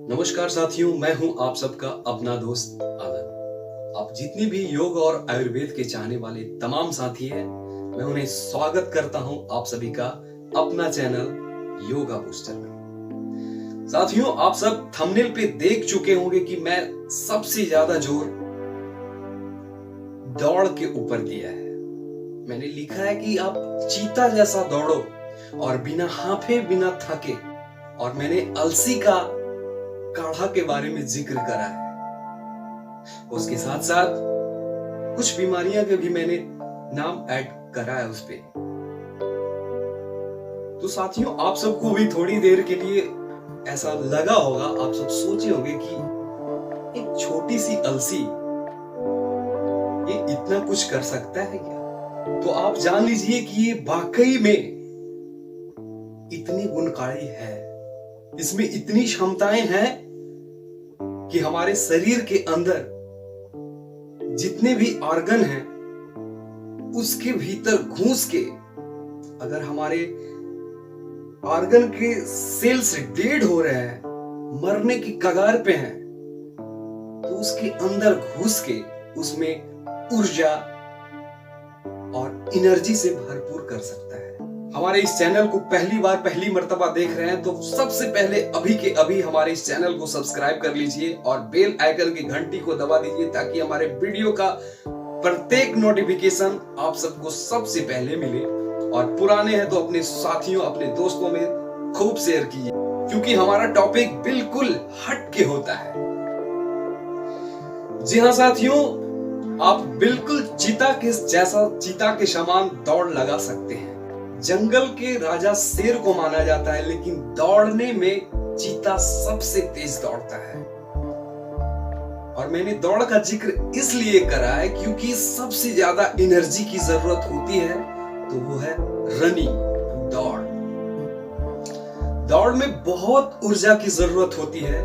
नमस्कार साथियों, मैं हूं आप सबका अपना दोस्त आनंद। आप जितने भी योग और आयुर्वेद के चाहने वाले तमाम साथी हैं, मैं उन्हें स्वागत करता हूं आप सभी का अपना चैनल योगा बूस्टर में। साथियों, आप सब थंबनेल पे देख चुके होंगे कि मैं सबसे ज्यादा जोर दौड़ के ऊपर दिया है। मैंने लिखा है कि आप चीता जैसा दौड़ो और बिना हांफे बिना थके, और मैंने अलसी का काढ़ा के बारे में जिक्र करा है। उसके साथ साथ कुछ बीमारियां के भी मैंने नाम ऐड करा है उस पे। तो साथियों, आप सबको भी थोड़ी देर के लिए ऐसा लगा होगा, आप सब सोचे होंगे कि एक छोटी सी अलसी ये इतना कुछ कर सकता है क्या? तो आप जान लीजिए कि ये वाकई में इतनी गुणकारी है, इसमें इतनी क्षमताएं हैं कि हमारे शरीर के अंदर जितने भी ऑर्गन हैं उसके भीतर घुस के अगर हमारे ऑर्गन के सेल्स डेड हो रहे हैं, मरने की कगार पे हैं, तो उसके अंदर घुस के उसमें ऊर्जा और एनर्जी से भरपूर कर सकता है। हमारे इस चैनल को पहली बार पहली मर्तबा देख रहे हैं तो सबसे पहले अभी के अभी हमारे इस चैनल को सब्सक्राइब कर लीजिए और बेल आइकन की घंटी को दबा दीजिए, ताकि हमारे वीडियो का प्रत्येक नोटिफिकेशन आप सबको सबसे पहले मिले। और पुराने हैं तो अपने साथियों, अपने दोस्तों में खूब शेयर कीजिए, क्योंकि हमारा टॉपिक बिल्कुल हट के होता है। जी हाँ साथियों, आप बिल्कुल चीता के समान दौड़ लगा सकते हैं। जंगल के राजा शेर को माना जाता है, लेकिन दौड़ने में चीता सबसे तेज दौड़ता है। और मैंने दौड़ का जिक्र इसलिए करा है क्योंकि सबसे ज्यादा एनर्जी की जरूरत होती है, तो वो है रनिंग, दौड़। दौड़ में बहुत ऊर्जा की जरूरत होती है,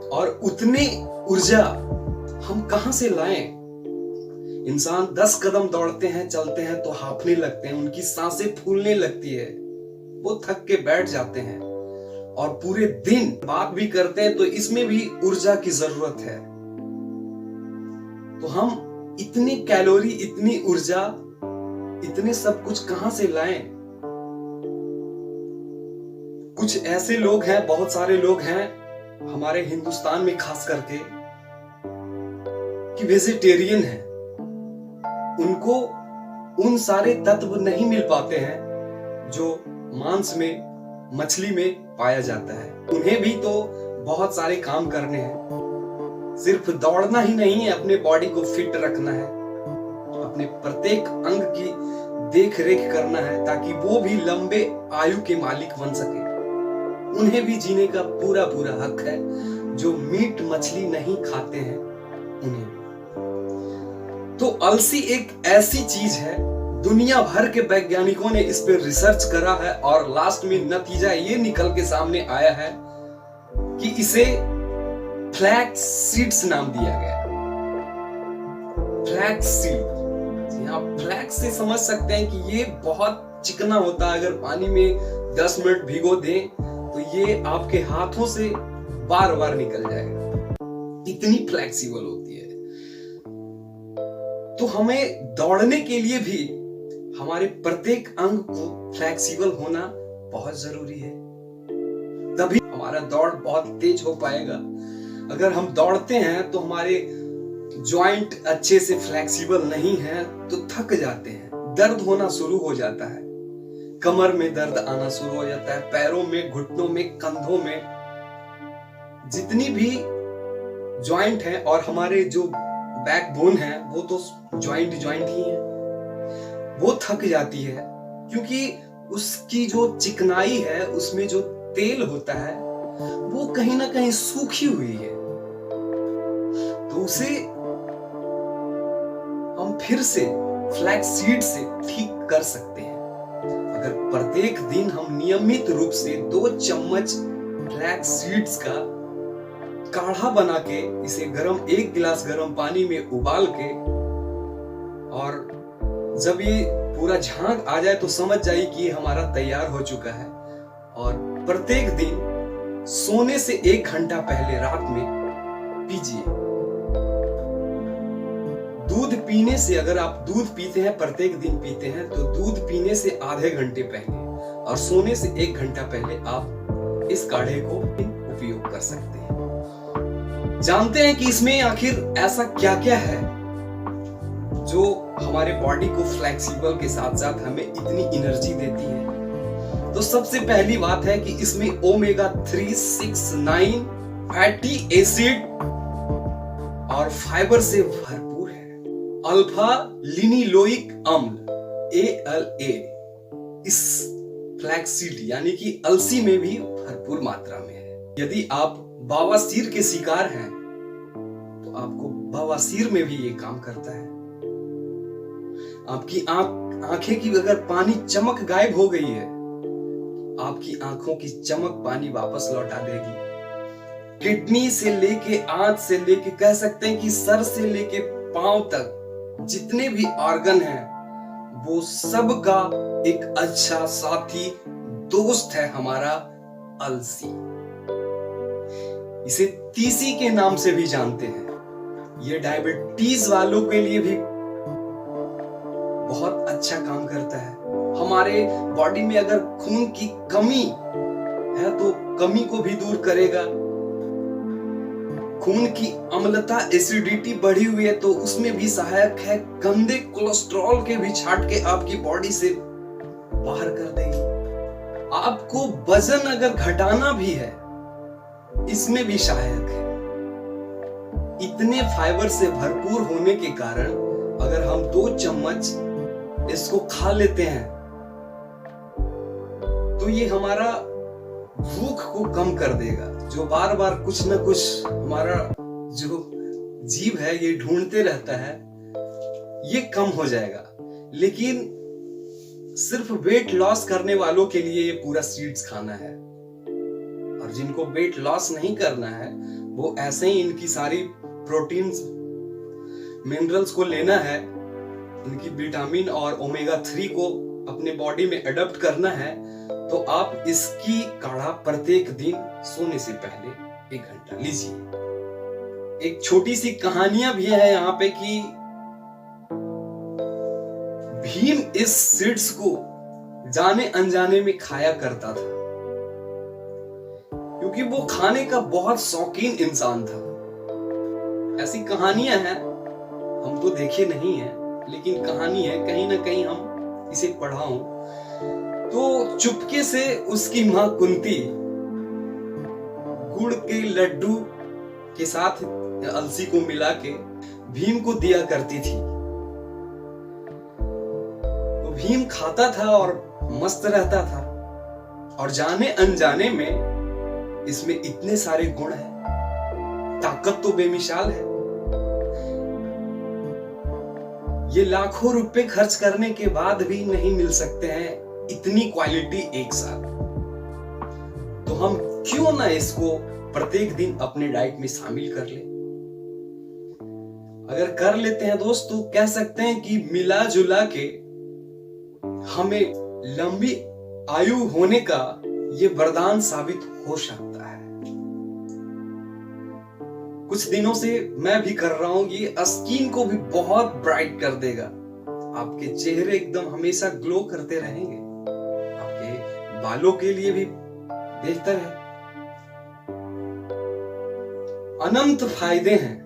और उतनी ऊर्जा हम कहां से लाएं? इंसान 10 कदम दौड़ते हैं, चलते हैं तो हांफने लगते हैं, उनकी सांसें फूलने लगती है, वो थक के बैठ जाते हैं, और पूरे दिन बात भी करते हैं तो इसमें भी ऊर्जा की जरूरत है। तो हम इतनी कैलोरी, इतनी ऊर्जा, इतने सब कुछ कहां से लाएं? कुछ ऐसे लोग हैं, बहुत सारे लोग हैं हमारे हिंदुस्तान में खास करके, कि वेजिटेरियन हैं। उनको उन सारे तत्व नहीं मिल पाते हैं जो मांस में, मछली में पाया जाता है। उन्हें भी तो बहुत सारे काम करने हैं, सिर्फ दौड़ना ही नहीं है, अपने बॉडी को फिट रखना है, अपने प्रत्येक अंग की देख रेख करना है, ताकि वो भी लंबे आयु के मालिक बन सके। उन्हें भी जीने का पूरा पूरा हक है। जो मीट मछली नहीं खाते हैं उन्हें। तो अलसी एक ऐसी चीज है, दुनिया भर के वैज्ञानिकों ने इस पे रिसर्च करा है, और लास्ट में नतीजा ये निकल के सामने आया है कि इसे फ्लैक्स सीड्स नाम दिया गया। फ्लैक्स सीड, जी हाँ, फ्लैक्स से समझ सकते हैं कि ये बहुत चिकना होता है। अगर पानी में 10 मिनट भिगो दें तो ये आपके हाथों से बार बार निकल जाएगा, इतनी फ्लेक्सिबल होती है। तो हमें दौड़ने के लिए भी हमारे प्रत्येक अंग को फ्लेक्सिबल होना बहुत जरूरी है, तभी हमारा दौड़ बहुत तेज हो पाएगा। अगर हम दौड़ते हैं तो हमारे जॉइंट अच्छे से फ्लेक्सिबल नहीं है तो थक जाते हैं, दर्द होना शुरू हो जाता है, कमर में दर्द आना शुरू हो जाता है, पैरों में, घुटनों में, कंधों में, जितनी भी जॉइंट है, और हमारे जो बैकबोन है वो तो जॉइंट ही है, वो थक जाती है, क्योंकि उसकी जो चिकनाई है, उसमें जो तेल होता है वो कहीं ना कहीं सूखी हुई है। तो उसे हम फिर से फ्लैक्स सीड से ठीक कर सकते हैं। अगर प्रत्येक दिन हम नियमित रूप से 2 चम्मच फ्लैक्स सीड्स का काढ़ा बना के इसे 1 गिलास गर्म पानी में उबाल के, और जब ये पूरा झाग आ जाए तो समझ जाइए कि ये हमारा तैयार हो चुका है। और प्रत्येक दिन सोने से 1 घंटा पहले रात में पीजिए। दूध पीने से, अगर आप दूध पीते हैं, प्रत्येक दिन पीते हैं, तो दूध पीने से आधे घंटे पहले और सोने से 1 घंटा पहले आप इस काढ़े को उपयोग कर सकते हैं। जानते हैं कि इसमें आखिर ऐसा क्या क्या है जो हमारे बॉडी को फ्लेक्सिबल के साथ साथ हमें इतनी एनर्जी देती है। तो सबसे पहली बात है कि इसमें ओमेगा 3, 6, 9 फैटी एसिड और फाइबर से भरपूर है। अल्फा लिनिलोइक अम्ल ALA इस फ्लैक्सीड यानी कि अलसी में भी भरपूर मात्रा में है। यदि आप बवासीर के शिकार हैं तो आपको बवासीर में भी ये काम करता है। आपकी आंखें की अगर पानी चमक गायब हो गई है, आपकी आंखों की चमक पानी वापस लौटा देगी। किडनी से लेके आंत से लेके, कह सकते हैं कि सर से लेके पांव तक जितने भी ऑर्गन हैं वो सब का एक अच्छा साथी दोस्त है हमारा अलसी। इसे तीसी के नाम से भी जानते हैं। ये डायबिटीज वालों के लिए भी बहुत अच्छा काम करता है। हमारे बॉडी में अगर खून की कमी है तो कमी को भी दूर करेगा। खून की अम्लता, एसिडिटी बढ़ी हुई है तो उसमें भी सहायक है। गंदे कोलेस्ट्रॉल के भी छाट के आपकी बॉडी से बाहर कर देगी। आपको वजन अगर घटाना भी है, इसमें भी सहायक है। इतने फाइबर से भरपूर होने के कारण अगर हम 2 चम्मच इसको खा लेते हैं तो ये हमारा भूख को कम कर देगा। जो बार बार कुछ ना कुछ हमारा जो जीव है ये ढूंढते रहता है, ये कम हो जाएगा। लेकिन सिर्फ वेट लॉस करने वालों के लिए ये पूरा सीड्स खाना है, और जिनको वेट लॉस नहीं करना है वो ऐसे ही इनकी सारी प्रोटीन्स, मिनरल्स को लेना है, इनकी विटामिन और ओमेगा 3 को अपने बॉडी में अडॉप्ट करना है। तो आप इसकी काढ़ा प्रत्येक दिन सोने से पहले 1 घंटा लीजिए। एक छोटी सी कहानियां भी है यहाँ पे कि भीम इस सीड्स को जाने अनजाने में खाया करता था, क्योंकि वो खाने का बहुत शौकीन इंसान था। ऐसी कहानियां हैं, हम तो देखे नहीं है, लेकिन कहानी है, कहीं ना कहीं हम इसे पढ़ा हूं। तो चुपके से उसकी मां कुंती गुड़ के लड्डू के साथ अलसी को मिला के भीम को दिया करती थी। तो भीम खाता था और मस्त रहता था, और जाने अनजाने में इसमें इतने सारे गुण हैं, ताकत तो बेमिसाल है। ये लाखों रुपए खर्च करने के बाद भी नहीं मिल सकते हैं इतनी क्वालिटी एक साथ। तो हम क्यों ना इसको प्रत्येक दिन अपने डाइट में शामिल कर ले। अगर कर लेते हैं दोस्त तो कह सकते हैं कि मिला जुला के हमें लंबी आयु होने का ये वरदान साबित हो सकता है। कुछ दिनों से मैं भी कर रहा हूं, ये स्किन को भी बहुत ब्राइट कर देगा। आपके चेहरे एकदम हमेशा ग्लो करते रहेंगे, आपके बालों के लिए भी बेहतर है। अनंत फायदे हैं।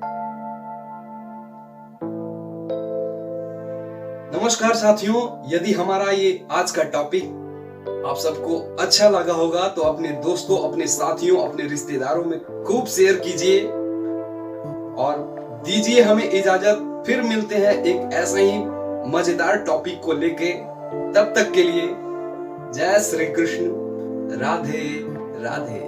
नमस्कार साथियों, यदि हमारा ये आज का टॉपिक आप सबको अच्छा लगा होगा तो अपने दोस्तों, अपने साथियों, अपने रिश्तेदारों में खूब शेयर कीजिए और दीजिए हमें इजाजत। फिर मिलते हैं एक ऐसे ही मजेदार टॉपिक को लेके। तब तक के लिए जय श्री कृष्ण, राधे राधे।